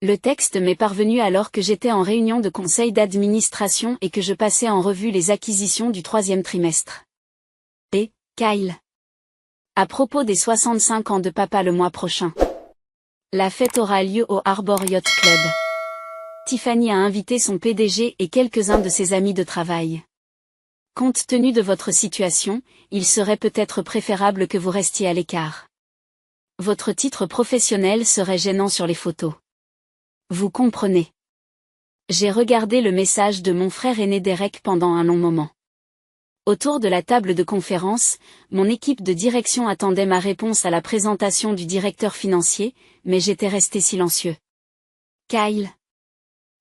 Le texte m'est parvenu alors que j'étais en réunion de conseil d'administration et que je passais en revue les acquisitions du troisième trimestre. Et, Kyle. À propos des 65 ans de papa le mois prochain. La fête aura lieu au Harbor Yacht Club. Tiffany a invité son PDG et quelques-uns de ses amis de travail. Compte tenu de votre situation, il serait peut-être préférable que vous restiez à l'écart. Votre titre professionnel serait gênant sur les photos. Vous comprenez. J'ai regardé le message de mon frère aîné Derek pendant un long moment. Autour de la table de conférence, mon équipe de direction attendait ma réponse à la présentation du directeur financier, mais j'étais resté silencieux. Kyle.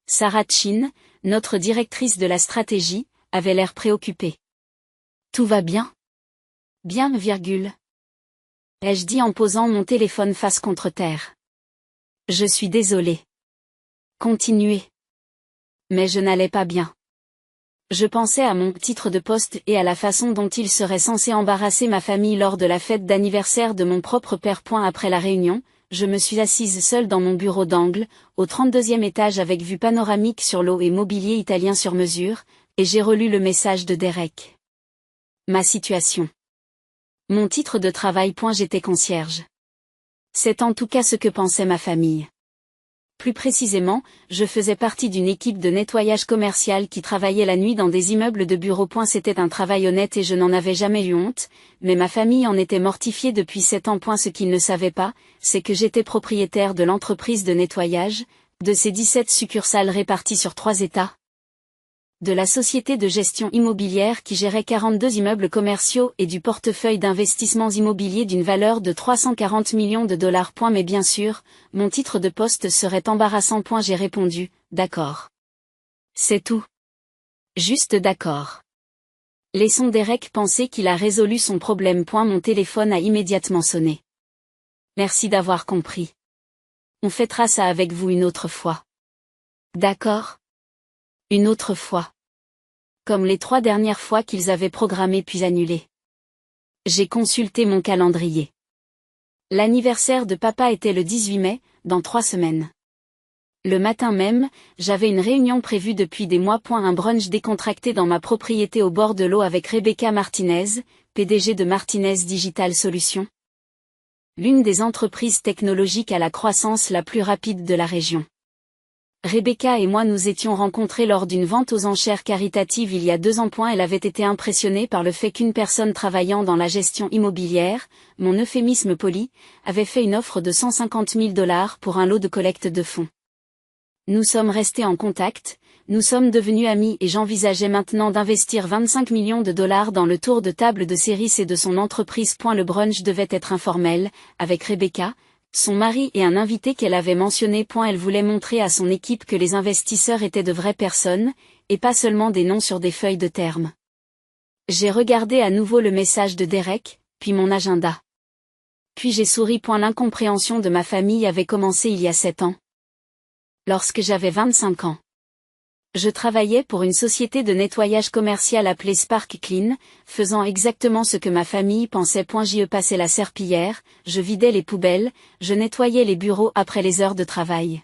Sarah Chin, notre directrice de la stratégie, avait l'air préoccupée. Tout va bien? Bien, virgule. Ai-je dit en posant mon téléphone face contre terre. Je suis désolée. Continuez. Mais je n'allais pas bien. Je pensais à mon titre de poste et à la façon dont il serait censé embarrasser ma famille lors de la fête d'anniversaire de mon propre père. Après la réunion, je me suis assise seule dans mon bureau d'angle, au 32e étage avec vue panoramique sur l'eau et mobilier italien sur mesure, et j'ai relu le message de Derek. Ma situation. Mon titre de travail. J'étais concierge. C'est en tout cas ce que pensait ma famille. Plus précisément, je faisais partie d'une équipe de nettoyage commercial qui travaillait la nuit dans des immeubles de bureaux. C'était un travail honnête et je n'en avais jamais eu honte, mais ma famille en était mortifiée depuis 7 ans. Ce qu'ils ne savaient pas, c'est que j'étais propriétaire de l'entreprise de nettoyage, de ses 17 succursales réparties sur 3 États, de la société de gestion immobilière qui gérait 42 immeubles commerciaux et du portefeuille d'investissements immobiliers d'une valeur de 340 millions de dollars. Mais bien sûr, mon titre de poste serait embarrassant. J'ai répondu, d'accord. C'est tout. Juste d'accord. Laissons Derek penser qu'il a résolu son problème. Mon téléphone a immédiatement sonné. Merci d'avoir compris. On fêtera ça avec vous une autre fois. D'accord? Une autre fois. Comme les 3 dernières fois qu'ils avaient programmé puis annulé. J'ai consulté mon calendrier. L'anniversaire de papa était le 18 mai, dans 3 semaines. Le matin même, j'avais une réunion prévue depuis des mois. Un brunch décontracté dans ma propriété au bord de l'eau avec Rebecca Martinez, PDG de Martinez Digital Solutions. L'une des entreprises technologiques à la croissance la plus rapide de la région. Rebecca et moi nous étions rencontrés lors d'une vente aux enchères caritatives il y a 2 ans. Elle avait été impressionnée par le fait qu'une personne travaillant dans la gestion immobilière, mon euphémisme poli, avait fait une offre de 150 000 $ pour un lot de collecte de fonds. Nous sommes restés en contact, nous sommes devenus amis et j'envisageais maintenant d'investir 25 millions de dollars dans le tour de table de Céris et de son entreprise. Le brunch devait être informel, avec Rebecca, son mari et un invité qu'elle avait mentionné. Elle voulait montrer à son équipe que les investisseurs étaient de vraies personnes, et pas seulement des noms sur des feuilles de termes. J'ai regardé à nouveau le message de Derek, puis mon agenda. Puis j'ai souri. L'incompréhension de ma famille avait commencé il y a 7 ans. Lorsque j'avais 25 ans. Je travaillais pour une société de nettoyage commercial appelée Spark Clean, faisant exactement ce que ma famille pensait. J'y passais la serpillière, je vidais les poubelles, je nettoyais les bureaux après les heures de travail.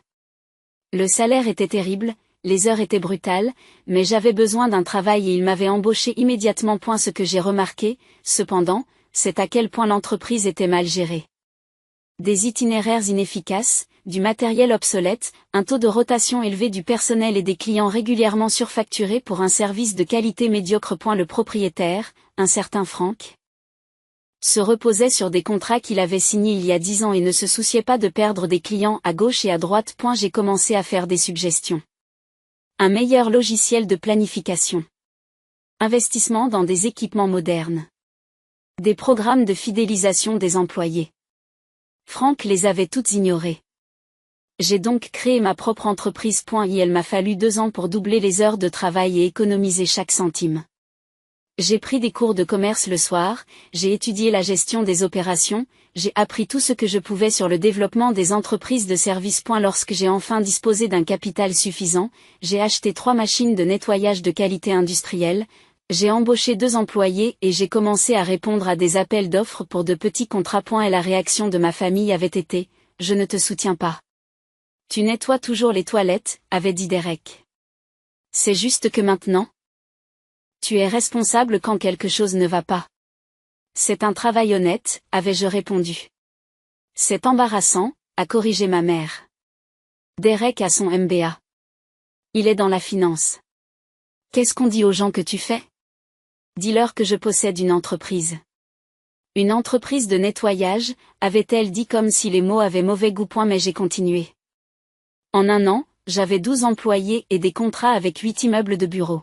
Le salaire était terrible, les heures étaient brutales, mais j'avais besoin d'un travail et ils m'avaient embauché immédiatement. Ce que j'ai remarqué, cependant, c'est à quel point l'entreprise était mal gérée. Des itinéraires inefficaces, du matériel obsolète, un taux de rotation élevé du personnel et des clients régulièrement surfacturés pour un service de qualité médiocre. Le propriétaire, un certain Frank, se reposait sur des contrats qu'il avait signés il y a 10 ans et ne se souciait pas de perdre des clients à gauche et à droite. J'ai commencé à faire des suggestions. Un meilleur logiciel de planification. Investissement dans des équipements modernes. Des programmes de fidélisation des employés. Frank les avait toutes ignorées. J'ai donc créé ma propre entreprise. Il m'a fallu 2 ans pour doubler les heures de travail et économiser chaque centime. J'ai pris des cours de commerce le soir, j'ai étudié la gestion des opérations, j'ai appris tout ce que je pouvais sur le développement des entreprises de services. Lorsque j'ai enfin disposé d'un capital suffisant, j'ai acheté 3 machines de nettoyage de qualité industrielle, j'ai embauché 2 employés et j'ai commencé à répondre à des appels d'offres pour de petits contrats. Et la réaction de ma famille avait été « Je ne te soutiens pas. Tu nettoies toujours les toilettes, avait dit Derek. C'est juste que maintenant. Tu es responsable quand quelque chose ne va pas. C'est un travail honnête, avais-je répondu. C'est embarrassant, a corrigé ma mère. Derek a son MBA. Il est dans la finance. Qu'est-ce qu'on dit aux gens que tu fais? Dis-leur que je possède une entreprise. Une entreprise de nettoyage, avait-elle dit comme si les mots avaient mauvais goût. Mais j'ai continué. En un an, j'avais 12 employés et des contrats avec 8 immeubles de bureaux.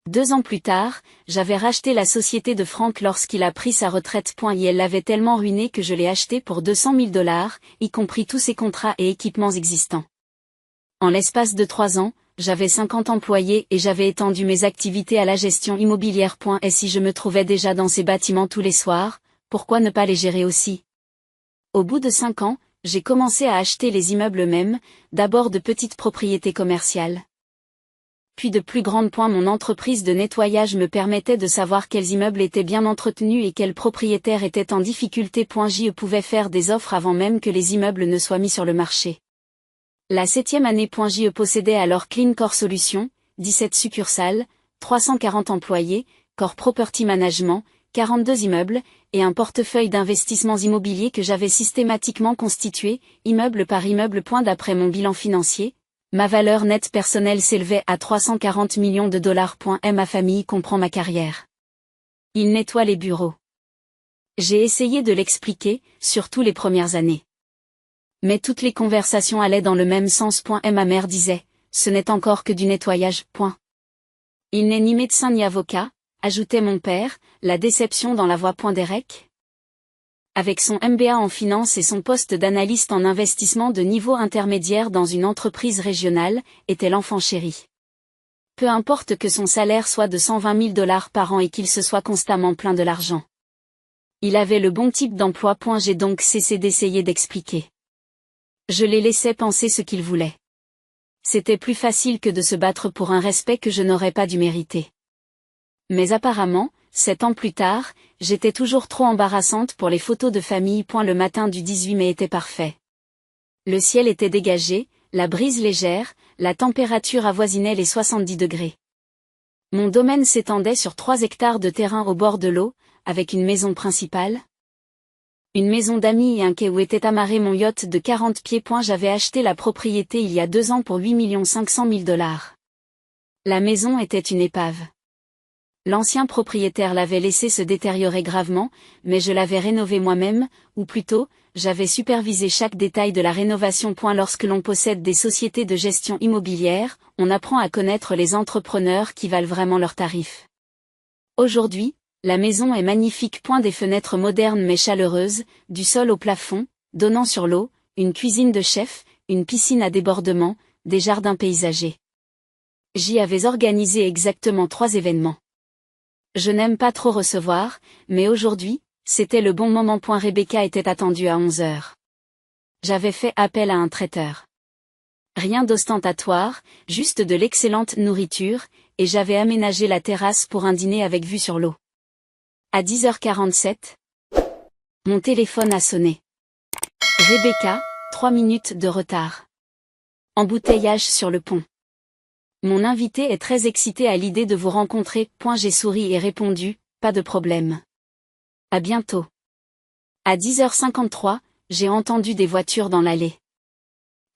2 ans plus tard, j'avais racheté la société de Frank lorsqu'il a pris sa retraite. Et elle l'avait tellement ruiné que je l'ai acheté pour $200 000, y compris tous ses contrats et équipements existants. En l'espace de 3 ans, j'avais 50 employés et j'avais étendu mes activités à la gestion immobilière. Et si je me trouvais déjà dans ces bâtiments tous les soirs, pourquoi ne pas les gérer aussi? Au bout de 5 ans, j'ai commencé à acheter les immeubles eux-mêmes, d'abord de petites propriétés commerciales. Puis de plus grandes. Mon entreprise de nettoyage me permettait de savoir quels immeubles étaient bien entretenus et quels propriétaires étaient en difficulté. Je pouvais faire des offres avant même que les immeubles ne soient mis sur le marché. La 7e année. Je possédais alors Clean Core Solutions, 17 succursales, 340 employés, Core Property Management, 42 immeubles, et un portefeuille d'investissements immobiliers que j'avais systématiquement constitué, immeuble par immeuble. D'après mon bilan financier, ma valeur nette personnelle s'élevait à $340 millions. Ma famille comprend ma carrière. Il nettoie les bureaux. J'ai essayé de l'expliquer, surtout les premières années. Mais toutes les conversations allaient dans le même sens. Ma mère disait, ce n'est encore que du nettoyage. Il n'est ni médecin ni avocat, ajoutait mon père, la déception dans la voix. Derek. Avec son MBA en finance et son poste d'analyste en investissement de niveau intermédiaire dans une entreprise régionale, était l'enfant chéri. Peu importe que son salaire soit de $120 000 par an et qu'il se soit constamment plein de l'argent. Il avait le bon type d'emploi. J'ai donc cessé d'essayer d'expliquer. Je les laissais penser ce qu'ils voulaient. C'était plus facile que de se battre pour un respect que je n'aurais pas dû mériter. Mais apparemment, 7 ans plus tard, j'étais toujours trop embarrassante pour les photos de famille. Le matin du 18 mai était parfait. Le ciel était dégagé, la brise légère, la température avoisinait les 70 degrés. Mon domaine s'étendait sur 3 hectares de terrain au bord de l'eau, avec une maison principale, une maison d'amis et un quai où était amarré mon yacht de 40 pieds. J'avais acheté la propriété il y a 2 ans pour $8 500 000. La maison était une épave. L'ancien propriétaire l'avait laissé se détériorer gravement, mais je l'avais rénové moi-même, ou plutôt, j'avais supervisé chaque détail de la rénovation. Lorsque l'on possède des sociétés de gestion immobilière, on apprend à connaître les entrepreneurs qui valent vraiment leurs tarifs. Aujourd'hui, la maison est magnifique. Des fenêtres modernes mais chaleureuses, du sol au plafond, donnant sur l'eau, une cuisine de chef, une piscine à débordement, des jardins paysagers. J'y avais organisé exactement 3 événements. Je n'aime pas trop recevoir, mais aujourd'hui, c'était le bon moment. Rebecca était attendue à 11 heures. J'avais fait appel à un traiteur. Rien d'ostentatoire, juste de l'excellente nourriture, et j'avais aménagé la terrasse pour un dîner avec vue sur l'eau. À 10h47, mon téléphone a sonné. Rebecca, 3 minutes de retard. Embouteillage sur le pont. Mon invité est très excité à l'idée de vous rencontrer. J'ai souri et répondu, pas de problème. À bientôt. À 10h53, j'ai entendu des voitures dans l'allée.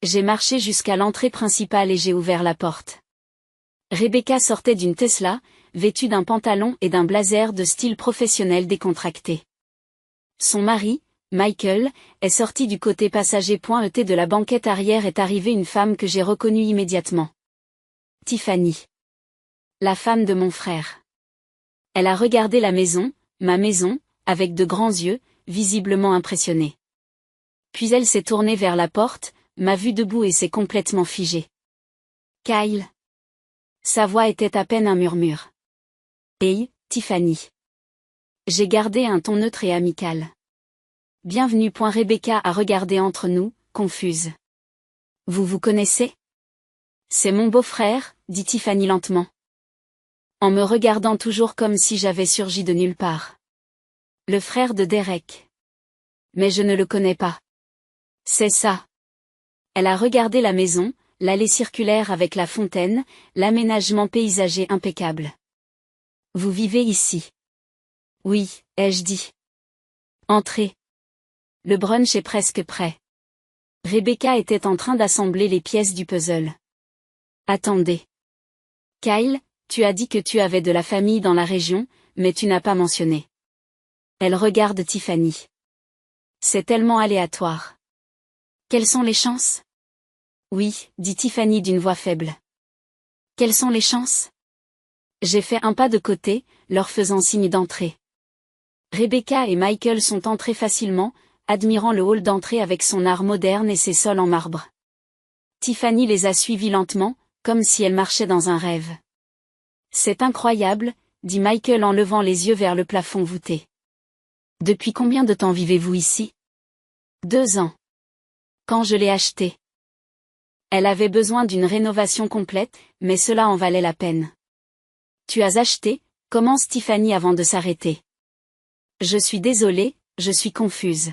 J'ai marché jusqu'à l'entrée principale et j'ai ouvert la porte. Rebecca sortait d'une Tesla, vêtue d'un pantalon et d'un blazer de style professionnel décontracté. Son mari, Michael, est sorti du côté passager. De la banquette arrière est arrivée une femme que j'ai reconnue immédiatement. Tiffany. La femme de mon frère. Elle a regardé la maison, ma maison, avec de grands yeux, visiblement impressionnée. Puis elle s'est tournée vers la porte, m'a vu debout et s'est complètement figée. Kyle. Sa voix était à peine un murmure. Hey, Tiffany. J'ai gardé un ton neutre et amical. Bienvenue. Rebecca a regardé entre nous, confuse. Vous vous connaissez? C'est mon beau-frère, dit Tiffany lentement. En me regardant toujours comme si j'avais surgi de nulle part. Le frère de Derek. Mais je ne le connais pas. C'est ça. Elle a regardé la maison, l'allée circulaire avec la fontaine, l'aménagement paysager impeccable. Vous vivez ici? Oui, ai-je dit. Entrez. Le brunch est presque prêt. Rebecca était en train d'assembler les pièces du puzzle. Attendez. Kyle, tu as dit que tu avais de la famille dans la région, mais tu n'as pas mentionné. Elle regarde Tiffany. C'est tellement aléatoire. Quelles sont les chances? Oui, dit Tiffany d'une voix faible. Quelles sont les chances? J'ai fait un pas de côté, leur faisant signe d'entrer. Rebecca et Michael sont entrés facilement, admirant le hall d'entrée avec son art moderne et ses sols en marbre. Tiffany les a suivis lentement, comme si elle marchait dans un rêve. C'est incroyable, dit Michael en levant les yeux vers le plafond voûté. Depuis combien de temps vivez-vous ici? 2 ans. Quand je l'ai acheté. Elle avait besoin d'une rénovation complète, mais cela en valait la peine. Tu as acheté, commence Tiffany avant de s'arrêter. Je suis désolée, je suis confuse.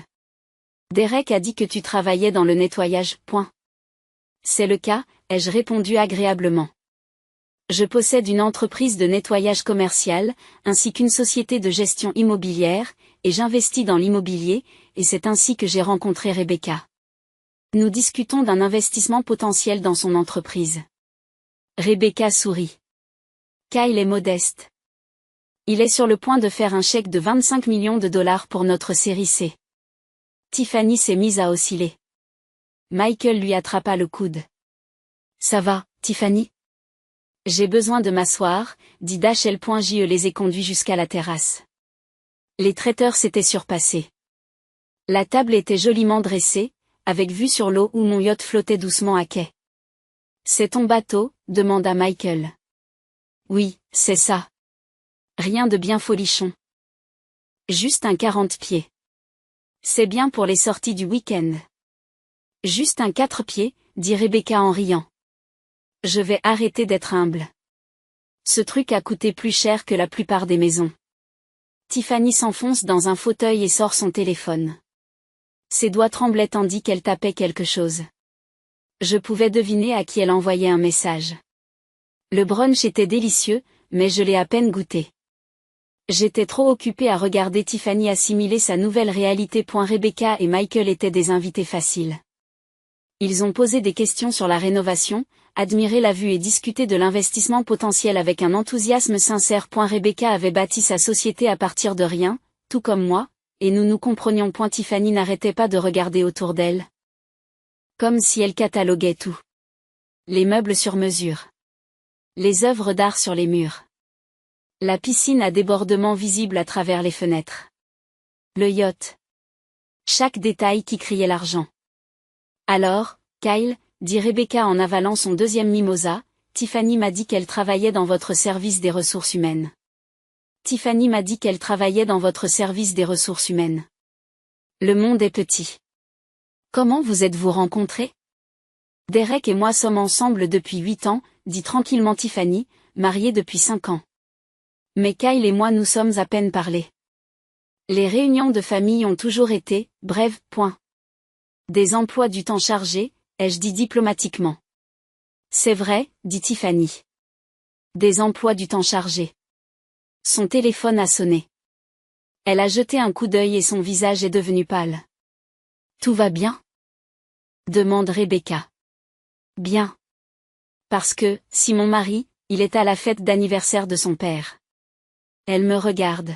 Derek a dit que tu travaillais dans le nettoyage, point. C'est le cas, ai-je répondu agréablement. Je possède une entreprise de nettoyage commercial, ainsi qu'une société de gestion immobilière, et j'investis dans l'immobilier, et c'est ainsi que j'ai rencontré Rebecca. Nous discutons d'un investissement potentiel dans son entreprise. Rebecca sourit. Kyle est modeste. Il est sur le point de faire un chèque de 25 millions de dollars pour notre série C. Tiffany s'est mise à osciller. Michael lui attrapa le coude. Ça va, Tiffany? J'ai besoin de m'asseoir, dit Dash.je les ai conduits jusqu'à la terrasse. Les traiteurs s'étaient surpassés. La table était joliment dressée, avec vue sur l'eau où mon yacht flottait doucement à quai. C'est ton bateau? Demanda Michael. Oui, c'est ça. Rien de bien folichon. Juste un 40 pieds. C'est bien pour les sorties du week-end. Juste un 4 pieds, dit Rebecca en riant. Je vais arrêter d'être humble. Ce truc a coûté plus cher que la plupart des maisons. Tiffany s'enfonce dans un fauteuil et sort son téléphone. Ses doigts tremblaient tandis qu'elle tapait quelque chose. Je pouvais deviner à qui elle envoyait un message. Le brunch était délicieux, mais je l'ai à peine goûté. J'étais trop occupée à regarder Tiffany assimiler sa nouvelle réalité. Rebecca et Michael étaient des invités faciles. Ils ont posé des questions sur la rénovation, admiré la vue et discuté de l'investissement potentiel avec un enthousiasme sincère. Rebecca avait bâti sa société à partir de rien, tout comme moi, et nous nous comprenions. Tiffany n'arrêtait pas de regarder autour d'elle. Comme si elle cataloguait tout. Les meubles sur mesure. Les œuvres d'art sur les murs. La piscine à débordement visible à travers les fenêtres. Le yacht. Chaque détail qui criait l'argent. Alors, Kyle, dit Rebecca en avalant son deuxième mimosa, Tiffany m'a dit qu'elle travaillait dans votre service des ressources humaines. Tiffany m'a dit qu'elle travaillait dans votre service des ressources humaines. Le monde est petit. Comment vous êtes-vous rencontrés? Derek et moi sommes ensemble depuis 8 ans, dit tranquillement Tiffany, mariés depuis 5 ans. Mais Kyle et moi nous sommes à peine parlé. Les réunions de famille ont toujours été, brèves, point. Des emplois du temps chargés, ai-je dit diplomatiquement. C'est vrai, dit Tiffany. Des emplois du temps chargés. Son téléphone a sonné. Elle a jeté un coup d'œil et son visage est devenu pâle. Tout va bien? Demande Rebecca. Bien. Parce que, si mon mari, il est à la fête d'anniversaire de son père. Elle me regarde.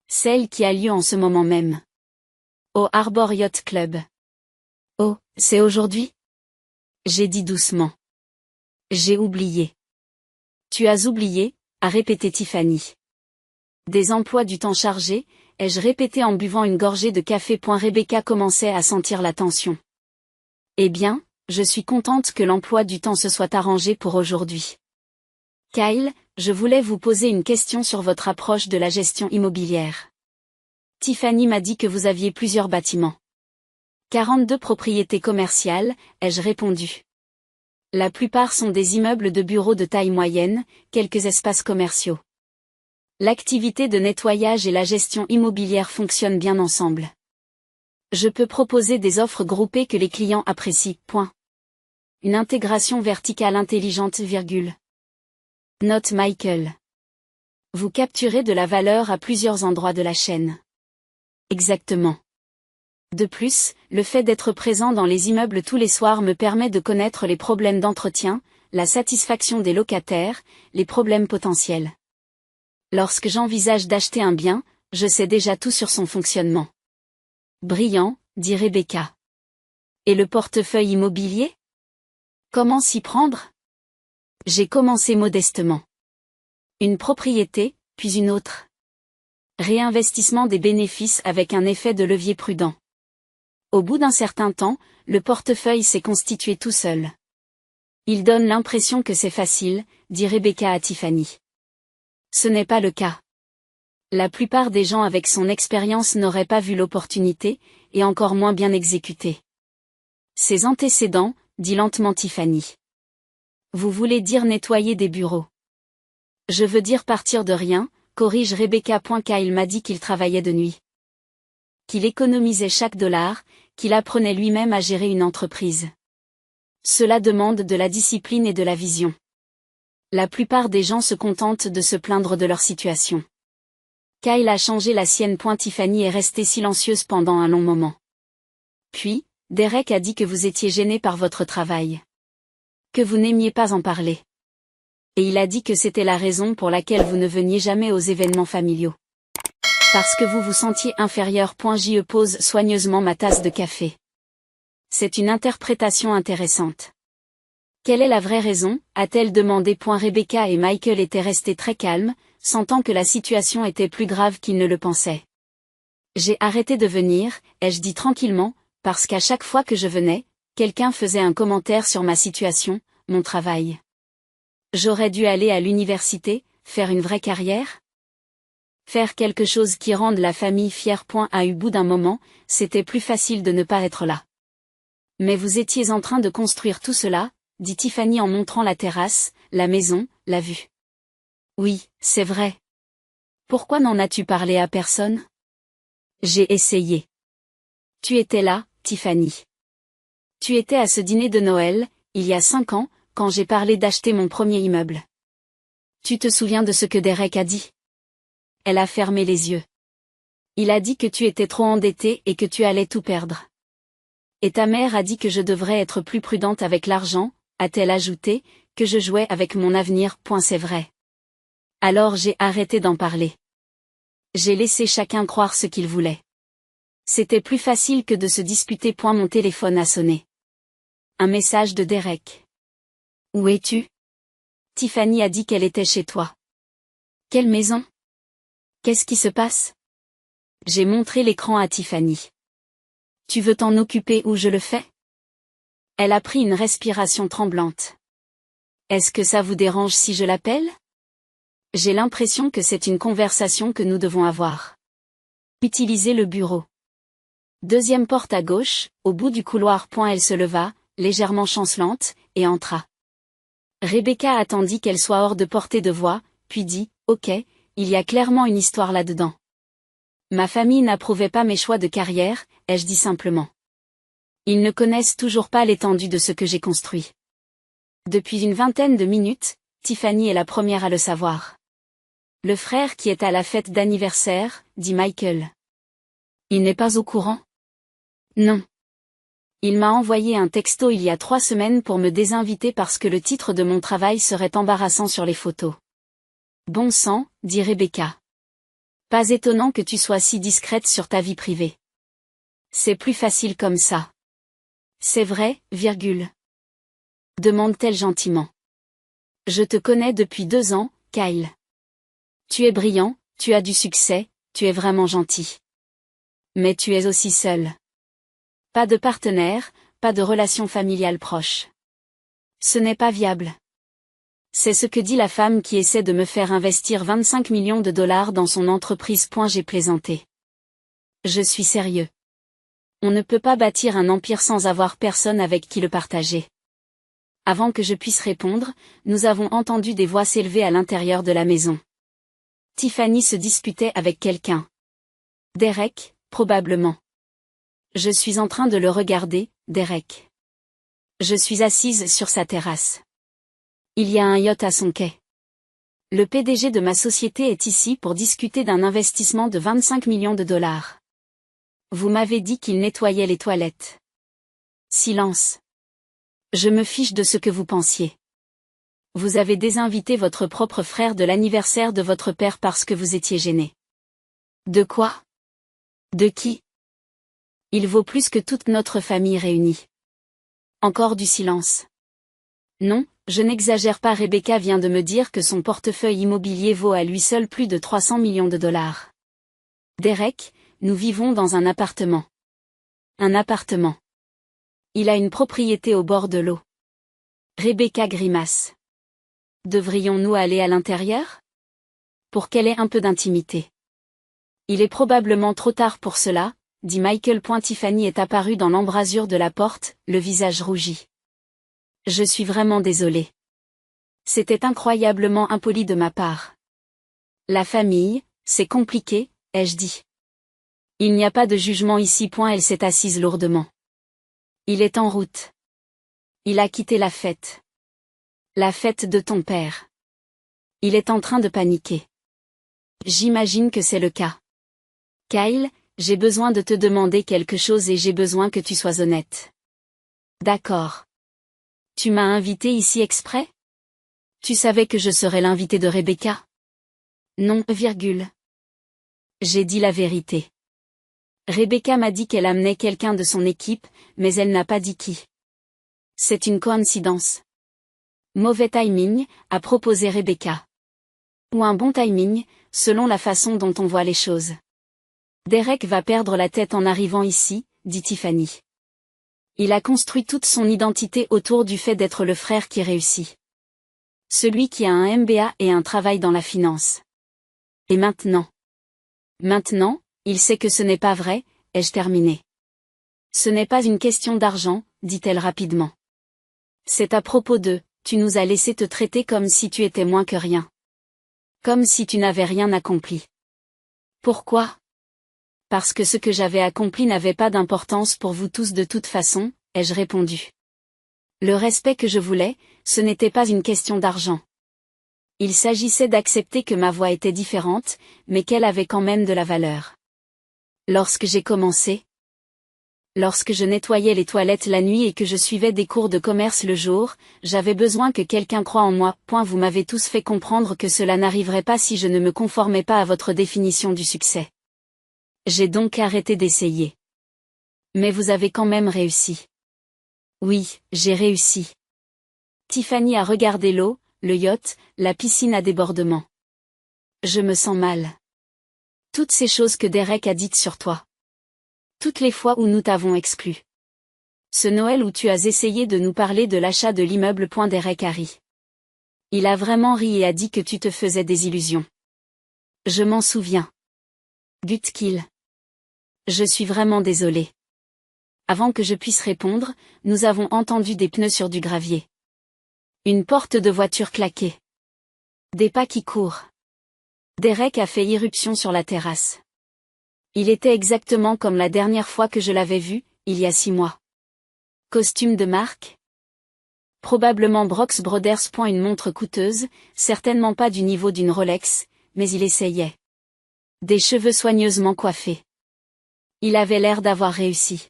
Celle qui a lieu en ce moment même. Au Harbor Yacht Club. Oh, c'est aujourd'hui? J'ai dit doucement. J'ai oublié. Tu as oublié, a répété Tiffany. Des emplois du temps chargés, ai-je répété en buvant une gorgée de café. Rebecca commençait à sentir la tension. Eh bien, je suis contente que l'emploi du temps se soit arrangé pour aujourd'hui. Kyle, je voulais vous poser une question sur votre approche de la gestion immobilière. Tiffany m'a dit que vous aviez plusieurs bâtiments. 42 propriétés commerciales, ai-je répondu. La plupart sont des immeubles de bureaux de taille moyenne, quelques espaces commerciaux. L'activité de nettoyage et la gestion immobilière fonctionnent bien ensemble. Je peux proposer des offres groupées que les clients apprécient. Point. Une intégration verticale intelligente, virgule. Note Michael. Vous capturez de la valeur à plusieurs endroits de la chaîne. Exactement. De plus, le fait d'être présent dans les immeubles tous les soirs me permet de connaître les problèmes d'entretien, la satisfaction des locataires, les problèmes potentiels. Lorsque j'envisage d'acheter un bien, je sais déjà tout sur son fonctionnement. Brillant, dit Rebecca. Et le portefeuille immobilier? Comment s'y prendre? J'ai commencé modestement. Une propriété, puis une autre. Réinvestissement des bénéfices avec un effet de levier prudent. Au bout d'un certain temps, le portefeuille s'est constitué tout seul. Il donne l'impression que c'est facile, dit Rebecca à Tiffany. Ce n'est pas le cas. La plupart des gens avec son expérience n'auraient pas vu l'opportunité, et encore moins bien exécuté. Ses antécédents, dit lentement Tiffany. Vous voulez dire nettoyer des bureaux? Je veux dire partir de rien, corrige Rebecca. Kyle m'a dit qu'il travaillait de nuit. Qu'il économisait chaque dollar, qu'il apprenait lui-même à gérer une entreprise. Cela demande de la discipline et de la vision. La plupart des gens se contentent de se plaindre de leur situation. Kyle a changé la sienne. Tiffany est restée silencieuse pendant un long moment. Puis, Derek a dit que vous étiez gêné par votre travail. Que vous n'aimiez pas en parler. Et il a dit que c'était la raison pour laquelle vous ne veniez jamais aux événements familiaux. Parce que vous vous sentiez inférieur. Je pose soigneusement ma tasse de café. C'est une interprétation intéressante. Quelle est la vraie raison, a-t-elle demandé. Rebecca et Michael étaient restés très calmes, sentant que la situation était plus grave qu'ils ne le pensaient. J'ai arrêté de venir, ai-je dit tranquillement, parce qu'à chaque fois que je venais, quelqu'un faisait un commentaire sur ma situation, mon travail. J'aurais dû aller à l'université, faire une vraie carrière? Faire quelque chose qui rende la famille fière. À au bout d'un moment, c'était plus facile de ne pas être là. Mais vous étiez en train de construire tout cela, dit Tiffany en montrant la terrasse, la maison, la vue. Oui, c'est vrai. Pourquoi n'en as-tu parlé à personne? J'ai essayé. Tu étais là, Tiffany. Tu étais à ce dîner de Noël, il y a 5 ans, quand j'ai parlé d'acheter mon premier immeuble. Tu te souviens de ce que Derek a dit? Elle a fermé les yeux. Il a dit que tu étais trop endetté et que tu allais tout perdre. Et ta mère a dit que je devrais être plus prudente avec l'argent, a-t-elle ajouté, que je jouais avec mon avenir. C'est vrai. Alors j'ai arrêté d'en parler. J'ai laissé chacun croire ce qu'il voulait. C'était plus facile que de se disputer. Mon téléphone a sonné. Un message de Derek. Où es-tu? Tiffany a dit qu'elle était chez toi. Quelle maison? Qu'est-ce qui se passe? J'ai montré l'écran à Tiffany. Tu veux t'en occuper ou je le fais? Elle a pris une respiration tremblante. Est-ce que ça vous dérange si je l'appelle? J'ai l'impression que c'est une conversation que nous devons avoir. Utilisez le bureau. Deuxième porte à gauche, au bout du couloir. Elle se leva, légèrement chancelante, et entra. Rebecca attendit qu'elle soit hors de portée de voix, puis dit, ok, il y a clairement une histoire là-dedans. Ma famille n'approuvait pas mes choix de carrière, ai-je dit simplement. Ils ne connaissent toujours pas l'étendue de ce que j'ai construit. Depuis une vingtaine de minutes, Tiffany est la première à le savoir. Le frère qui est à la fête d'anniversaire, dit Michael. Il n'est pas au courant? Non. Il m'a envoyé un texto il y a 3 semaines pour me désinviter parce que le titre de mon travail serait embarrassant sur les photos. Bon sang, dit Rebecca. Pas étonnant que tu sois si discrète sur ta vie privée. C'est plus facile comme ça. C'est vrai, virgule. Demande-t-elle gentiment. Je te connais depuis 2 ans, Kyle. Tu es brillant, tu as du succès, tu es vraiment gentil. Mais tu es aussi seul. Pas de partenaire, pas de relation familiale proche. Ce n'est pas viable. C'est ce que dit la femme qui essaie de me faire investir 25 millions de dollars dans son entreprise. J'ai plaisanté. Je suis sérieux. On ne peut pas bâtir un empire sans avoir personne avec qui le partager. Avant que je puisse répondre, nous avons entendu des voix s'élever à l'intérieur de la maison. Tiffany se disputait avec quelqu'un. Derek, probablement. Je suis en train de le regarder, Derek. Je suis assise sur sa terrasse. Il y a un yacht à son quai. Le PDG de ma société est ici pour discuter d'un investissement de 25 millions de dollars. Vous m'avez dit qu'il nettoyait les toilettes. Silence. Je me fiche de ce que vous pensiez. Vous avez désinvité votre propre frère de l'anniversaire de votre père parce que vous étiez gêné. De quoi? De qui? Il vaut plus que toute notre famille réunie. Encore du silence. Non, je n'exagère pas. Rebecca vient de me dire que son portefeuille immobilier vaut à lui seul plus de 300 millions de dollars. Derek, nous vivons dans un appartement. Un appartement. Il a une propriété au bord de l'eau. Rebecca grimace. Devrions-nous aller à l'intérieur? Pour qu'elle ait un peu d'intimité. Il est probablement trop tard pour cela, dit Michael. Tiffany est apparue dans l'embrasure de la porte, le visage rougi. Je suis vraiment désolée. C'était incroyablement impoli de ma part. La famille, c'est compliqué, ai-je dit. Il n'y a pas de jugement ici. Elle s'est assise lourdement. Il est en route. Il a quitté la fête. La fête de ton père. Il est en train de paniquer. J'imagine que c'est le cas. Kyle, j'ai besoin de te demander quelque chose et j'ai besoin que tu sois honnête. D'accord. Tu m'as invité ici exprès? Tu savais que je serais l'invité de Rebecca? Non, virgule. J'ai dit la vérité. Rebecca m'a dit qu'elle amenait quelqu'un de son équipe, mais elle n'a pas dit qui. C'est une coïncidence. Mauvais timing, a proposé Rebecca. Ou un bon timing, selon la façon dont on voit les choses. Derek va perdre la tête en arrivant ici, dit Tiffany. Il a construit toute son identité autour du fait d'être le frère qui réussit. Celui qui a un MBA et un travail dans la finance. Et maintenant? Maintenant, il sait que ce n'est pas vrai, ai-je terminé. Ce n'est pas une question d'argent, dit-elle rapidement. C'est à propos de, tu nous as laissé te traiter comme si tu étais moins que rien. Comme si tu n'avais rien accompli. Pourquoi? Parce que ce que j'avais accompli n'avait pas d'importance pour vous tous de toute façon, ai-je répondu. Le respect que je voulais, ce n'était pas une question d'argent. Il s'agissait d'accepter que ma voix était différente, mais qu'elle avait quand même de la valeur. Lorsque j'ai commencé, lorsque je nettoyais les toilettes la nuit et que je suivais des cours de commerce le jour, j'avais besoin que quelqu'un croie en moi. Vous m'avez tous fait comprendre que cela n'arriverait pas si je ne me conformais pas à votre définition du succès. J'ai donc arrêté d'essayer. Mais vous avez quand même réussi. Oui, j'ai réussi. Tiffany a regardé l'eau, le yacht, la piscine à débordement. Je me sens mal. Toutes ces choses que Derek a dites sur toi. Toutes les fois où nous t'avons exclu. Ce Noël où tu as essayé de nous parler de l'achat de l'immeuble. Derek a ri. Il a vraiment ri et a dit que tu te faisais des illusions. Je m'en souviens. Gutkill. Je suis vraiment désolé. Avant que je puisse répondre, nous avons entendu des pneus sur du gravier. Une porte de voiture claquée. Des pas qui courent. Derek a fait irruption sur la terrasse. Il était exactement comme la dernière fois que je l'avais vu, il y a 6 mois. Costume de marque? Probablement Brooks Brothers. Une montre coûteuse, certainement pas du niveau d'une Rolex, mais il essayait. Des cheveux soigneusement coiffés. Il avait l'air d'avoir réussi.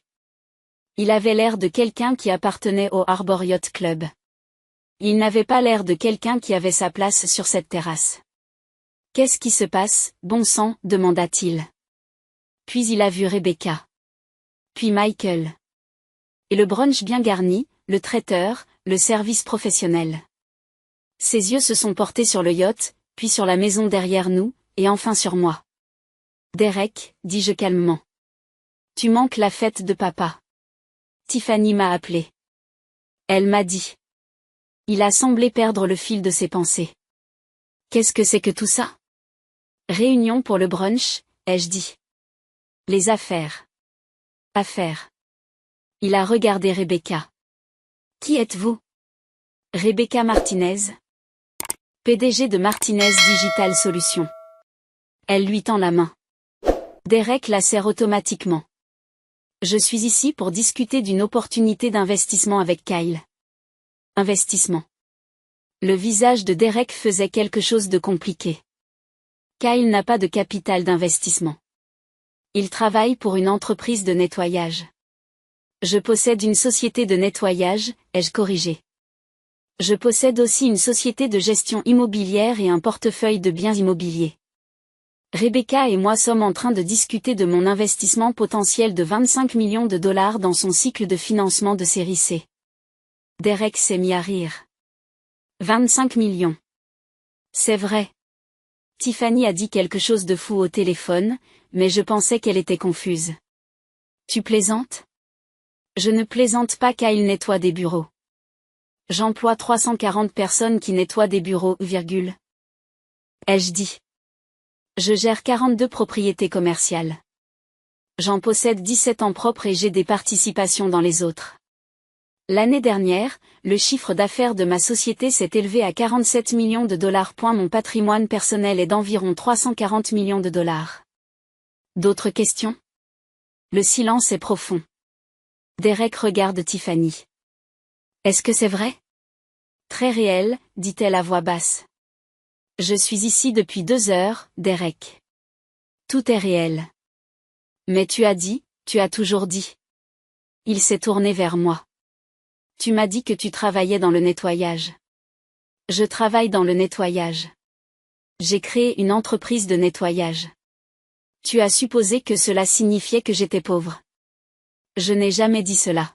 Il avait l'air de quelqu'un qui appartenait au Harbor Yacht Club. Il n'avait pas l'air de quelqu'un qui avait sa place sur cette terrasse. Qu'est-ce qui se passe, bon sang, demanda-t-il. Puis il a vu Rebecca. Puis Michael. Et le brunch bien garni, le traiteur, le service professionnel. Ses yeux se sont portés sur le yacht, puis sur la maison derrière nous, et enfin sur moi. Derek, dis-je calmement. Tu manques la fête de papa. Tiffany m'a appelé. Elle m'a dit. Il a semblé perdre le fil de ses pensées. Qu'est-ce que c'est que tout ça? Réunion pour le brunch, ai-je dit. Les affaires. Affaires. Il a regardé Rebecca. Qui êtes-vous? Rebecca Martinez. PDG de Martinez Digital Solutions. Elle lui tend la main. Derek la serre automatiquement. Je suis ici pour discuter d'une opportunité d'investissement avec Kyle. Investissement. Le visage de Derek faisait quelque chose de compliqué. Kyle n'a pas de capital d'investissement. Il travaille pour une entreprise de nettoyage. Je possède une société de nettoyage, ai-je corrigé. Je possède aussi une société de gestion immobilière et un portefeuille de biens immobiliers. Rebecca et moi sommes en train de discuter de mon investissement potentiel de 25 millions de dollars dans son cycle de financement de série C. Derek s'est mis à rire. 25 millions. C'est vrai. Tiffany a dit quelque chose de fou au téléphone, mais je pensais qu'elle était confuse. Tu plaisantes? Je ne plaisante pas, Kyle nettoie des bureaux. J'emploie 340 personnes qui nettoient des bureaux, ai-je dit. Je gère 42 propriétés commerciales. J'en possède 17 en propre et j'ai des participations dans les autres. L'année dernière, le chiffre d'affaires de ma société s'est élevé à 47 millions de dollars. Mon patrimoine personnel est d'environ 340 millions de dollars. D'autres questions? Le silence est profond. Derek regarde Tiffany. Est-ce que c'est vrai? Très réel, dit-elle à voix basse. Je suis ici depuis 2 heures, Derek. Tout est réel. Mais tu as toujours dit. Il s'est tourné vers moi. Tu m'as dit que tu travaillais dans le nettoyage. Je travaille dans le nettoyage. J'ai créé une entreprise de nettoyage. Tu as supposé que cela signifiait que j'étais pauvre. Je n'ai jamais dit cela.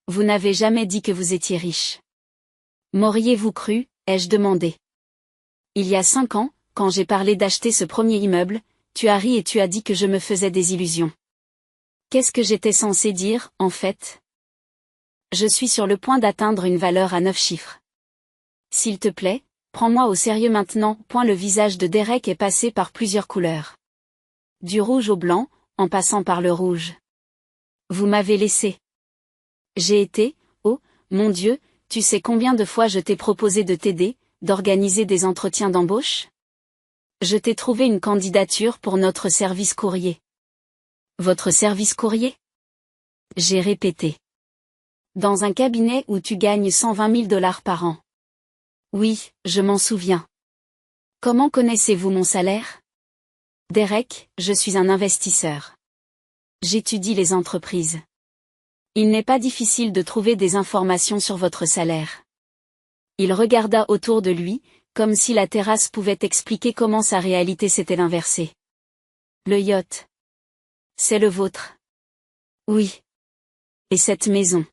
Vous n'avez jamais dit que vous étiez riche. M'auriez-vous cru, ai-je demandé. Il y a 5 ans, quand j'ai parlé d'acheter ce premier immeuble, tu as ri et tu as dit que je me faisais des illusions. Qu'est-ce que j'étais censé dire, en fait? Je suis sur le point d'atteindre une valeur à 9 chiffres. S'il te plaît, prends-moi au sérieux maintenant. Le visage de Derek est passé par plusieurs couleurs. Du rouge au blanc, en passant par le rouge. Vous m'avez laissé. J'ai été, oh, mon Dieu, tu sais combien de fois je t'ai proposé de t'aider, d'organiser des entretiens d'embauche? Je t'ai trouvé une candidature pour notre service courrier. Votre service courrier? J'ai répété. Dans un cabinet où tu gagnes 120 000 dollars par an. Oui, je m'en souviens. Comment connaissez-vous mon salaire? Derek, je suis un investisseur. J'étudie les entreprises. Il n'est pas difficile de trouver des informations sur votre salaire. Il regarda autour de lui, comme si la terrasse pouvait expliquer comment sa réalité s'était inversée. Le yacht. C'est le vôtre. Oui. Et cette maison.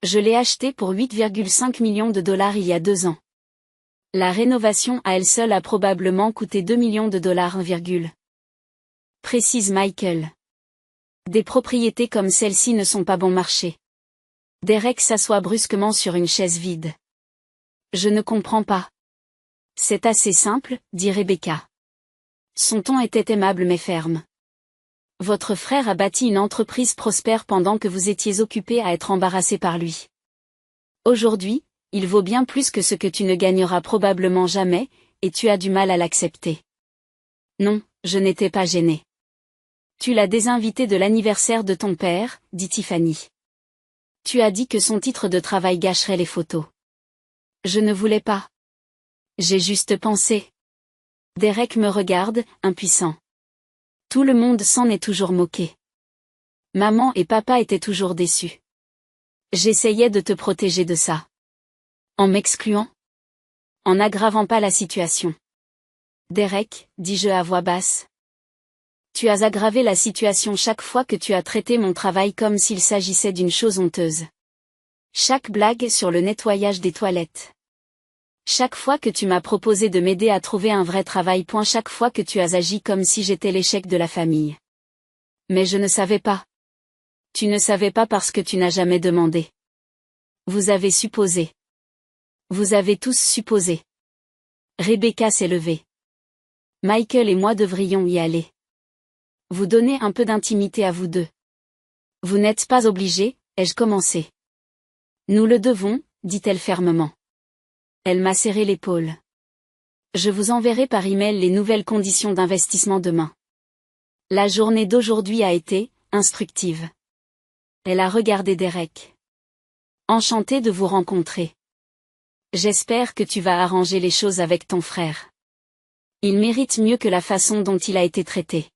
Je l'ai achetée pour 8,5 millions de dollars il y a 2 ans. La rénovation à elle seule a probablement coûté 2 millions de dollars. Précise Michael. Des propriétés comme celle-ci ne sont pas bon marché. Derek s'assoit brusquement sur une chaise vide. Je ne comprends pas. C'est assez simple, dit Rebecca. Son ton était aimable mais ferme. Votre frère a bâti une entreprise prospère pendant que vous étiez occupé à être embarrassé par lui. Aujourd'hui, il vaut bien plus que ce que tu ne gagneras probablement jamais, et tu as du mal à l'accepter. Non, je n'étais pas gênée. Tu l'as désinvité de l'anniversaire de ton père, dit Tiffany. Tu as dit que son titre de travail gâcherait les photos. Je ne voulais pas. J'ai juste pensé. Derek me regarde, impuissant. Tout le monde s'en est toujours moqué. Maman et papa étaient toujours déçus. J'essayais de te protéger de ça. En m'excluant? En n'aggravant pas la situation. Derek, dis-je à voix basse. Tu as aggravé la situation chaque fois que tu as traité mon travail comme s'il s'agissait d'une chose honteuse. Chaque blague sur le nettoyage des toilettes. Chaque fois que tu m'as proposé de m'aider à trouver un vrai travail. Chaque fois que tu as agi comme si j'étais l'échec de la famille. Mais je ne savais pas. Tu ne savais pas parce que tu n'as jamais demandé. Vous avez supposé. Vous avez tous supposé. Rebecca s'est levée. Michael et moi devrions y aller. Vous donnez un peu d'intimité à vous deux. Vous n'êtes pas obligés, ai-je commencé. Nous le devons, dit-elle fermement. Elle m'a serré l'épaule. Je vous enverrai par email les nouvelles conditions d'investissement demain. La journée d'aujourd'hui a été instructive. Elle a regardé Derek. Enchantée de vous rencontrer. J'espère que tu vas arranger les choses avec ton frère. Il mérite mieux que la façon dont il a été traité.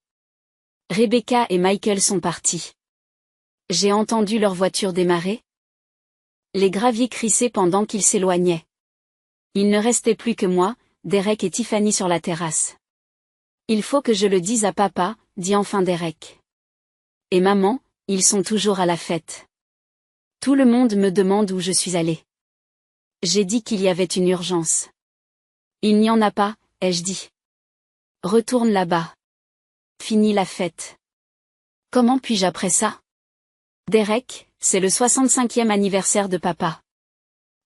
Rebecca et Michael sont partis. J'ai entendu leur voiture démarrer. Les graviers crissaient pendant qu'ils s'éloignaient. Il ne restait plus que moi, Derek et Tiffany sur la terrasse. Il faut que je le dise à papa, dit enfin Derek. Et maman, ils sont toujours à la fête. Tout le monde me demande où je suis allée. J'ai dit qu'il y avait une urgence. Il n'y en a pas, ai-je dit. Retourne là-bas. Finis la fête. Comment puis-je après ça? Derek, c'est le 65e anniversaire de papa.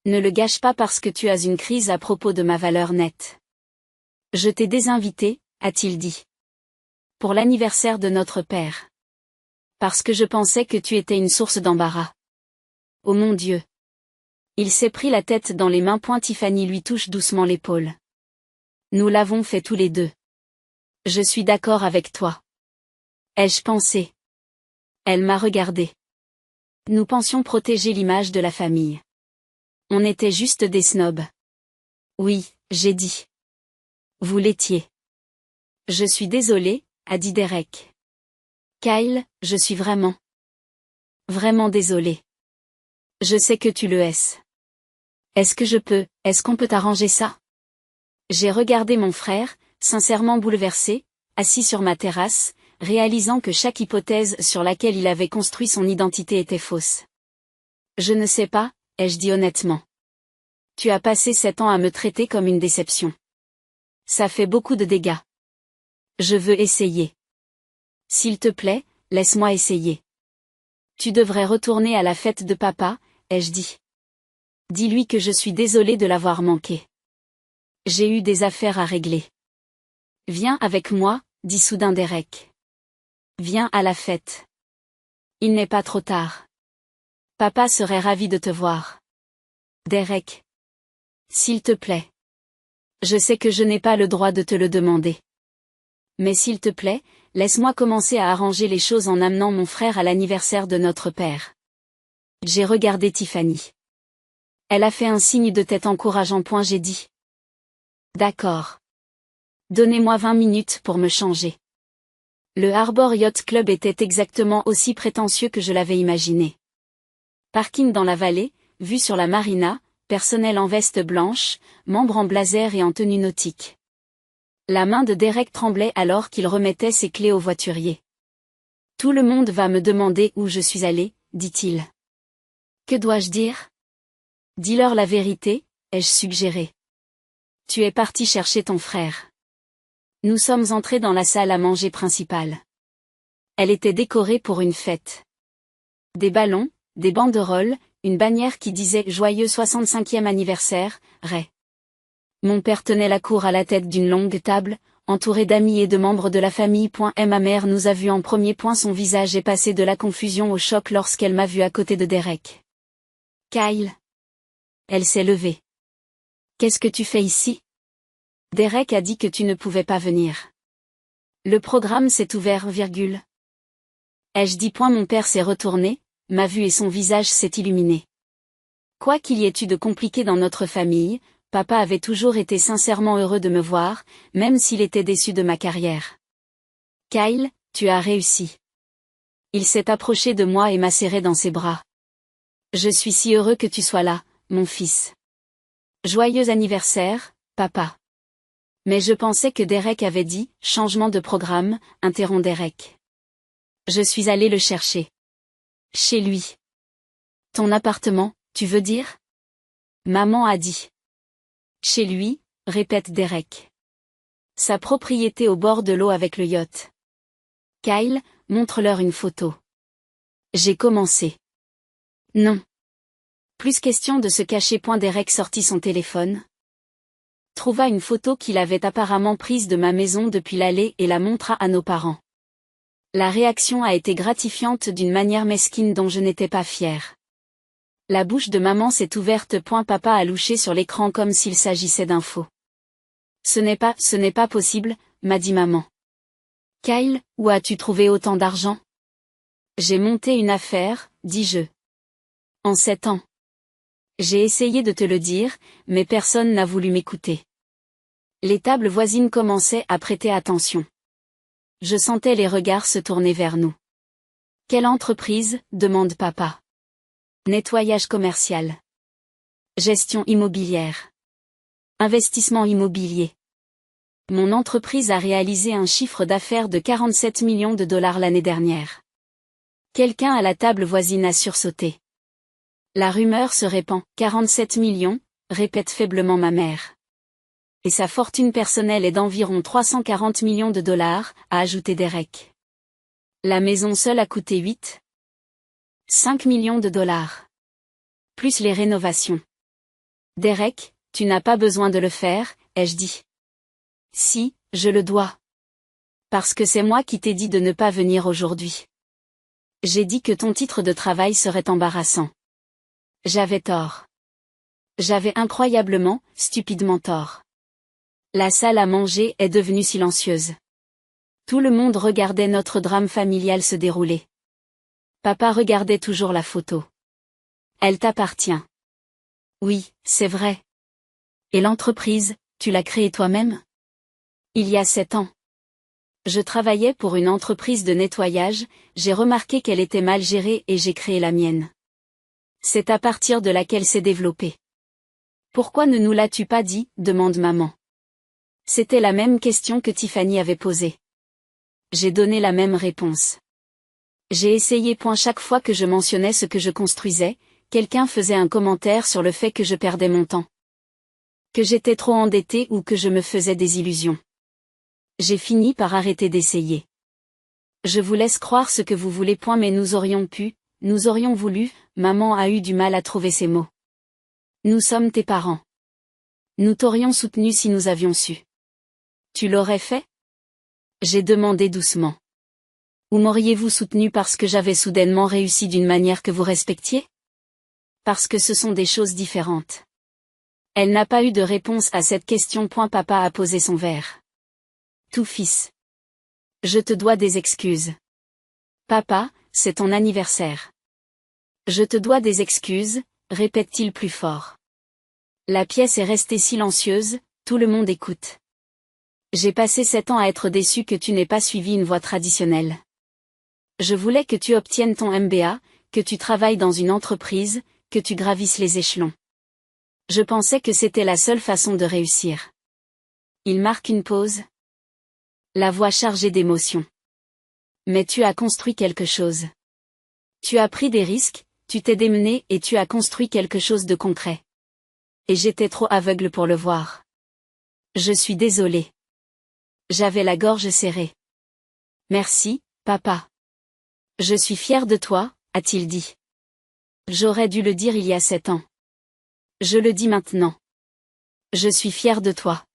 Ne le gâche pas parce que tu as une crise à propos de ma valeur nette. Je t'ai désinvité, a-t-il dit. Pour l'anniversaire de notre père. Parce que je pensais que tu étais une source d'embarras. Oh mon Dieu. Il s'est pris la tête dans les mains. Tiffany lui touche doucement l'épaule. Nous l'avons fait tous les deux. Je suis d'accord avec toi. Ai-je pensé? Elle m'a regardé. Nous pensions protéger l'image de la famille. On était juste des snobs. Oui, j'ai dit. Vous l'étiez. Je suis désolé, a dit Derek. Kyle, je suis vraiment désolé. Je sais que tu le es. Est-ce qu'on peut arranger ça? J'ai regardé mon frère, sincèrement bouleversé, assis sur ma terrasse, réalisant que chaque hypothèse sur laquelle il avait construit son identité était fausse. Je ne sais pas, ai-je dit honnêtement. Tu as passé 7 ans à me traiter comme une déception. Ça fait beaucoup de dégâts. Je veux essayer. S'il te plaît, laisse-moi essayer. Tu devrais retourner à la fête de papa, ai-je dit. Dis-lui que je suis désolé de l'avoir manqué. J'ai eu des affaires à régler. Viens avec moi, dit soudain Derek. Viens à la fête. Il n'est pas trop tard. Papa serait ravi de te voir. Derek. S'il te plaît. Je sais que je n'ai pas le droit de te le demander. Mais s'il te plaît, laisse-moi commencer à arranger les choses en amenant mon frère à l'anniversaire de notre père. J'ai regardé Tiffany. Elle a fait un signe de tête encourageant. J'ai dit. D'accord. Donnez-moi 20 minutes pour me changer. Le Harbor Yacht Club était exactement aussi prétentieux que je l'avais imaginé. Parking dans la vallée, vue sur la marina, personnel en veste blanche, membres en blazer et en tenue nautique. La main de Derek tremblait alors qu'il remettait ses clés au voiturier. Tout le monde va me demander où je suis allé, dit-il. Que dois-je dire? Dis-leur la vérité, ai-je suggéré. Tu es parti chercher ton frère. Nous sommes entrés dans la salle à manger principale. Elle était décorée pour une fête. Des ballons, des banderoles, une bannière qui disait « Joyeux 65e anniversaire, Ray ». Mon père tenait la cour à la tête d'une longue table, entouré d'amis et de membres de la famille. Ma mère nous a vus en premier. Son visage est passé de la confusion au choc lorsqu'elle m'a vu à côté de Derek. Kyle. Elle s'est levée. Qu'est-ce que tu fais ici? Derek a dit que tu ne pouvais pas venir. Le programme s'est ouvert, Ai-je dit. Mon père s'est retourné, m'a vu et son visage s'est illuminé. Quoi qu'il y ait eu de compliqué dans notre famille, papa avait toujours été sincèrement heureux de me voir, même s'il était déçu de ma carrière. Kyle, tu as réussi. Il s'est approché de moi et m'a serré dans ses bras. Je suis si heureux que tu sois là, mon fils. Joyeux anniversaire, papa. Mais je pensais que Derek avait dit « Changement de programme », interrompt Derek. Je suis allé le chercher. Chez lui. Ton appartement, tu veux dire? Maman a dit. Chez lui, répète Derek. Sa propriété au bord de l'eau avec le yacht. Kyle, montre-leur une photo. J'ai commencé. Non. Plus question de se cacher. Derek sortit son téléphone. Trouva une photo qu'il avait apparemment prise de ma maison depuis l'allée et la montra à nos parents. La réaction a été gratifiante d'une manière mesquine dont je n'étais pas fière. La bouche de maman s'est ouverte. Papa a louché sur l'écran comme s'il s'agissait d'un faux. Ce n'est pas possible, m'a dit maman. Kyle, où as-tu trouvé autant d'argent? J'ai monté une affaire, dis-je. En 7 ans. J'ai essayé de te le dire, mais personne n'a voulu m'écouter. Les tables voisines commençaient à prêter attention. Je sentais les regards se tourner vers nous. Quelle entreprise, demande papa. Nettoyage commercial. Gestion immobilière. Investissement immobilier. Mon entreprise a réalisé un chiffre d'affaires de 47 millions de dollars l'année dernière. Quelqu'un à la table voisine a sursauté. La rumeur se répand. 47 millions, répète faiblement ma mère. Et sa fortune personnelle est d'environ 340 millions de dollars, a ajouté Derek. La maison seule a coûté 5 millions de dollars. Plus les rénovations. Derek, tu n'as pas besoin de le faire, ai-je dit. Si, je le dois. Parce que c'est moi qui t'ai dit de ne pas venir aujourd'hui. J'ai dit que ton titre de travail serait embarrassant. J'avais tort. J'avais incroyablement, stupidement tort. La salle à manger est devenue silencieuse. Tout le monde regardait notre drame familial se dérouler. Papa regardait toujours la photo. Elle t'appartient. Oui, c'est vrai. Et l'entreprise, tu l'as créée toi-même? Il y a 7 ans. Je travaillais pour une entreprise de nettoyage, j'ai remarqué qu'elle était mal gérée et j'ai créé la mienne. C'est à partir de là qu'elle s'est développée. Pourquoi ne nous l'as-tu pas dit, demande maman. C'était la même question que Tiffany avait posée. J'ai donné la même réponse. J'ai essayé. Chaque fois que je mentionnais ce que je construisais, quelqu'un faisait un commentaire sur le fait que je perdais mon temps. Que j'étais trop endettée ou que je me faisais des illusions. J'ai fini par arrêter d'essayer. Je vous laisse croire ce que vous voulez. Mais nous aurions voulu, maman a eu du mal à trouver ces mots. Nous sommes tes parents. Nous t'aurions soutenu si nous avions su. Tu l'aurais fait? J'ai demandé doucement. Ou m'auriez-vous soutenu parce que j'avais soudainement réussi d'une manière que vous respectiez? Parce que ce sont des choses différentes. Elle n'a pas eu de réponse à cette question. Papa a posé son verre. Tout fils. Je te dois des excuses. Papa, c'est ton anniversaire. Je te dois des excuses, répète-t-il plus fort. La pièce est restée silencieuse, tout le monde écoute. J'ai passé 7 ans à être déçu que tu n'aies pas suivi une voie traditionnelle. Je voulais que tu obtiennes ton MBA, que tu travailles dans une entreprise, que tu gravisses les échelons. Je pensais que c'était la seule façon de réussir. Il marque une pause. La voix chargée d'émotion. Mais tu as construit quelque chose. Tu as pris des risques, tu t'es démené et tu as construit quelque chose de concret. Et j'étais trop aveugle pour le voir. Je suis désolée. J'avais la gorge serrée. Merci, papa. Je suis fier de toi, a-t-il dit. J'aurais dû le dire il y a 7 ans. Je le dis maintenant. Je suis fier de toi.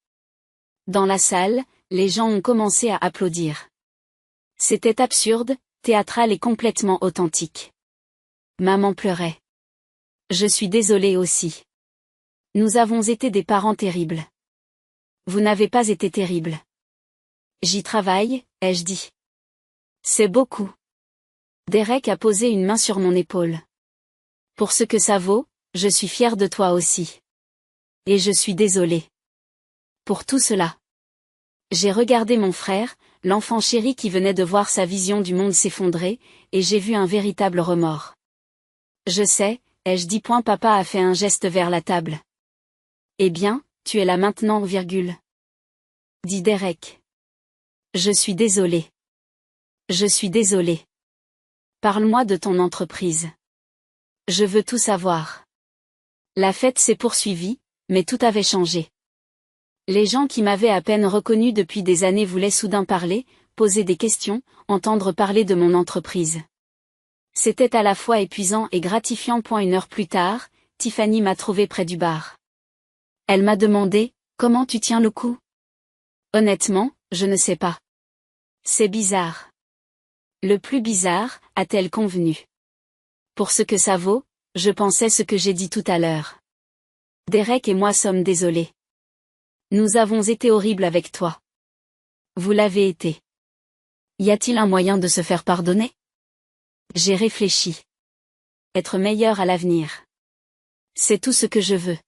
Dans la salle, les gens ont commencé à applaudir. C'était absurde, théâtral et complètement authentique. Maman pleurait. Je suis désolée aussi. Nous avons été des parents terribles. Vous n'avez pas été terribles. J'y travaille, ai-je dit. C'est beaucoup. Derek a posé une main sur mon épaule. Pour ce que ça vaut, je suis fier de toi aussi. Et je suis désolée. Pour tout cela. J'ai regardé mon frère, l'enfant chéri qui venait de voir sa vision du monde s'effondrer, et j'ai vu un véritable remords. Je sais, ai-je dit. Papa a fait un geste vers la table. Eh bien, tu es là maintenant, dit Derek. Je suis désolé. Je suis désolé. Parle-moi de ton entreprise. Je veux tout savoir. La fête s'est poursuivie, mais tout avait changé. Les gens qui m'avaient à peine reconnu depuis des années voulaient soudain parler, poser des questions, entendre parler de mon entreprise. C'était à la fois épuisant et gratifiant. 1 heure plus tard, Tiffany m'a trouvé près du bar. Elle m'a demandé, comment tu tiens le coup? Honnêtement, je ne sais pas. C'est bizarre. Le plus bizarre, a-t-elle convenu. Pour ce que ça vaut, je pensais ce que j'ai dit tout à l'heure. Derek et moi sommes désolés. Nous avons été horribles avec toi. Vous l'avez été. Y a-t-il un moyen de se faire pardonner? J'ai réfléchi. Être meilleur à l'avenir. C'est tout ce que je veux.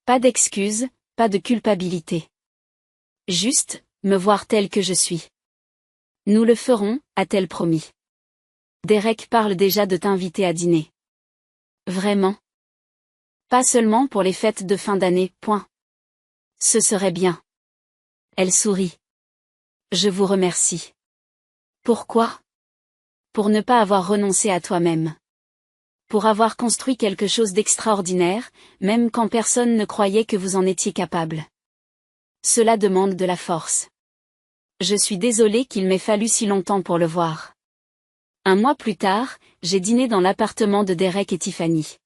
Pas d'excuses, pas de culpabilité. Juste, me voir tel que je suis. Nous le ferons, a-t-elle promis. Derek parle déjà de t'inviter à dîner. Vraiment? Pas seulement pour les fêtes de fin d'année, point. Ce serait bien. Elle sourit. Je vous remercie. Pourquoi? Pour ne pas avoir renoncé à toi-même. Pour avoir construit quelque chose d'extraordinaire, même quand personne ne croyait que vous en étiez capable. Cela demande de la force. Je suis désolée qu'il m'ait fallu si longtemps pour le voir. Un mois plus tard, j'ai dîné dans l'appartement de Derek et Tiffany.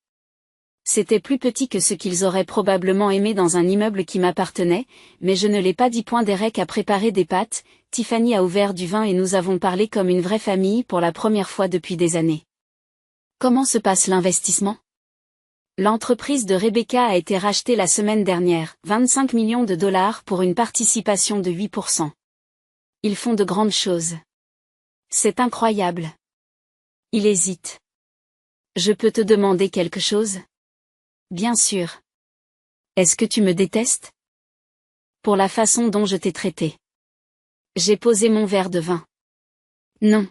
C'était plus petit que ce qu'ils auraient probablement aimé dans un immeuble qui m'appartenait, mais je ne l'ai pas dit. Derek a préparé des pâtes, Tiffany a ouvert du vin et nous avons parlé comme une vraie famille pour la première fois depuis des années. Comment se passe l'investissement? L'entreprise de Rebecca a été rachetée la semaine dernière, 25 millions de dollars pour une participation de 8%. Ils font de grandes choses. C'est incroyable. Il hésite. Je peux te demander quelque chose? Bien sûr. Est-ce que tu me détestes? Pour la façon dont je t'ai traité. J'ai posé mon verre de vin. Non.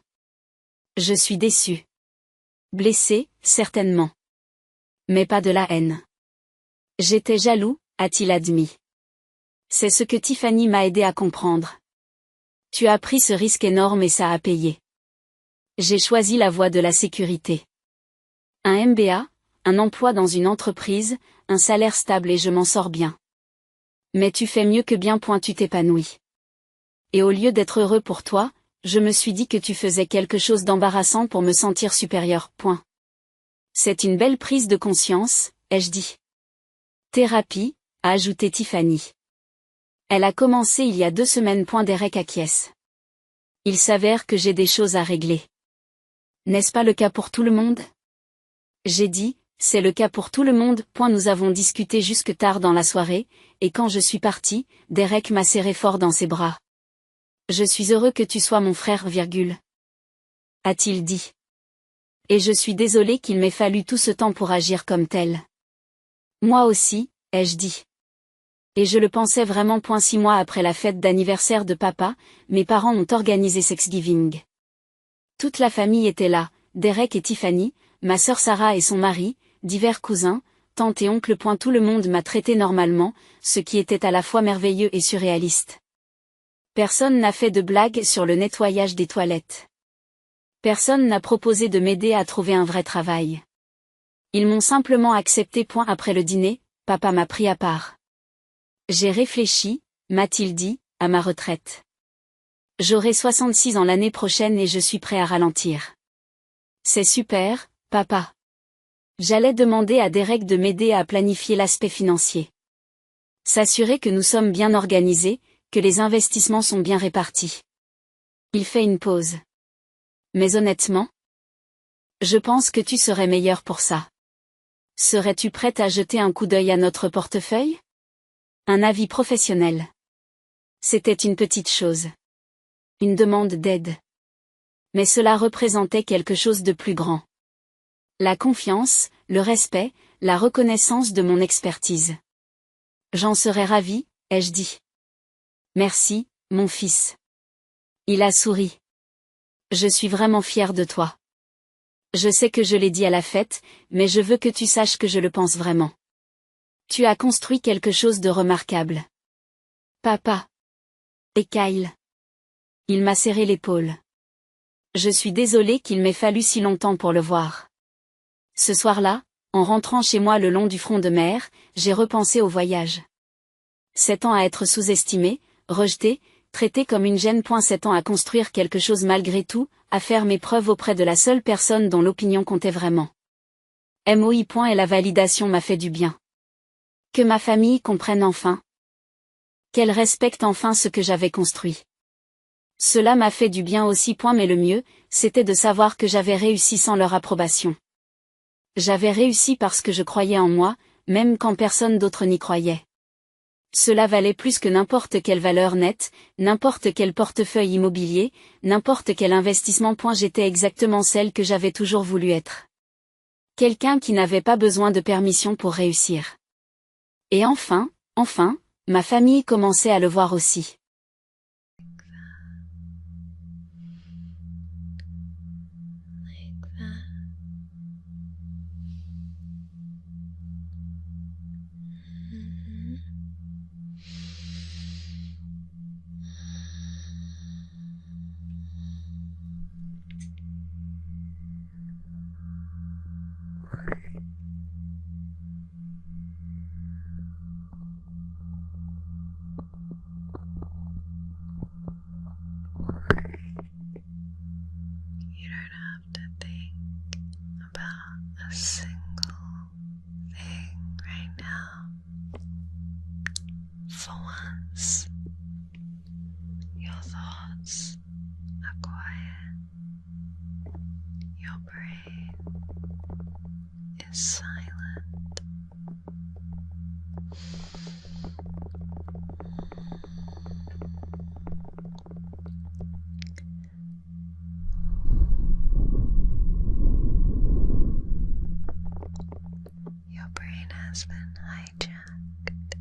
Je suis déçu. Blessé, certainement. Mais pas de la haine. J'étais jaloux, a-t-il admis. C'est ce que Tiffany m'a aidé à comprendre. Tu as pris ce risque énorme et ça a payé. J'ai choisi la voie de la sécurité. Un MBA, un emploi dans une entreprise, un salaire stable et je m'en sors bien. Mais tu fais mieux que bien. Tu t'épanouis. Et au lieu d'être heureux pour toi, je me suis dit que tu faisais quelque chose d'embarrassant pour me sentir supérieur. C'est une belle prise de conscience, ai-je dit. Thérapie, a ajouté Tiffany. Elle a commencé il y a 2 semaines. Derek acquiesce. Il s'avère que j'ai des choses à régler. N'est-ce pas le cas pour tout le monde? J'ai dit, c'est le cas pour tout le monde. Nous avons discuté jusque tard dans la soirée, et quand je suis partie, Derek m'a serré fort dans ses bras. Je suis heureux que tu sois mon frère, a-t-il dit. Et je suis désolée qu'il m'ait fallu tout ce temps pour agir comme tel. Moi aussi, ai-je dit. Et je le pensais vraiment. 6 mois après la fête d'anniversaire de papa, mes parents ont organisé Thanksgiving. Toute la famille était là, Derek et Tiffany, ma sœur Sarah et son mari, divers cousins, tantes et oncles. Tout le monde m'a traité normalement, ce qui était à la fois merveilleux et surréaliste. Personne n'a fait de blagues sur le nettoyage des toilettes. Personne n'a proposé de m'aider à trouver un vrai travail. Ils m'ont simplement accepté. Après le dîner, papa m'a pris à part. J'ai réfléchi, m'a-t-il dit, à ma retraite. J'aurai 66 ans l'année prochaine et je suis prêt à ralentir. C'est super, papa. J'allais demander à Derek de m'aider à planifier l'aspect financier. S'assurer que nous sommes bien organisés, que les investissements sont bien répartis. Il fait une pause. Mais honnêtement, je pense que tu serais meilleur pour ça. Serais-tu prête à jeter un coup d'œil à notre portefeuille? Un avis professionnel. C'était une petite chose. Une demande d'aide. Mais cela représentait quelque chose de plus grand. La confiance, le respect, la reconnaissance de mon expertise. J'en serais ravie, ai-je dit. Merci, mon fils. Il a souri. Je suis vraiment fière de toi. Je sais que je l'ai dit à la fête, mais je veux que tu saches que je le pense vraiment. Tu as construit quelque chose de remarquable. Papa. Et Kyle. Il m'a serré l'épaule. Je suis désolée qu'il m'ait fallu si longtemps pour le voir. Ce soir-là, en rentrant chez moi le long du front de mer, j'ai repensé au voyage. 7 ans à être sous-estimé, rejeté, traité comme une gêne. 7 ans à construire quelque chose malgré tout, à faire mes preuves auprès de la seule personne dont l'opinion comptait vraiment. MOI. Et la validation m'a fait du bien. Que ma famille comprenne enfin. Qu'elle respecte enfin ce que j'avais construit. Cela m'a fait du bien aussi. Mais le mieux, c'était de savoir que j'avais réussi sans leur approbation. J'avais réussi parce que je croyais en moi, même quand personne d'autre n'y croyait. Cela valait plus que n'importe quelle valeur nette, n'importe quel portefeuille immobilier, n'importe quel investissement. J'étais exactement celle que j'avais toujours voulu être. Quelqu'un qui n'avait pas besoin de permission pour réussir. Et enfin, ma famille commençait à le voir aussi. You don't have to think about a single thing right now. For once, your thoughts are quiet. Your brain is silent. Your brain has been hijacked,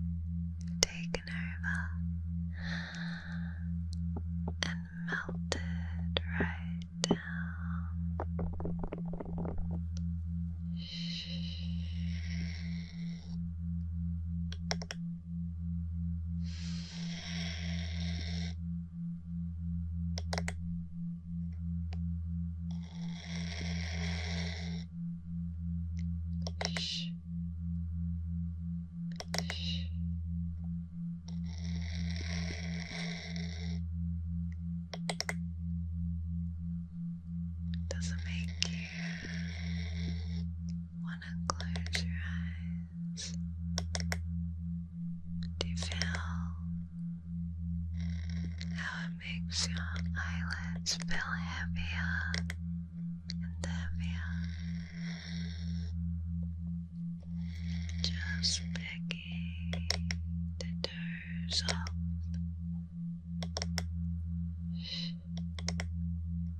taken over, and melted right down. Does it make you want to close your eyes? Do you feel how it makes your eyelids feel heavier and heavier? Just begging to doze off.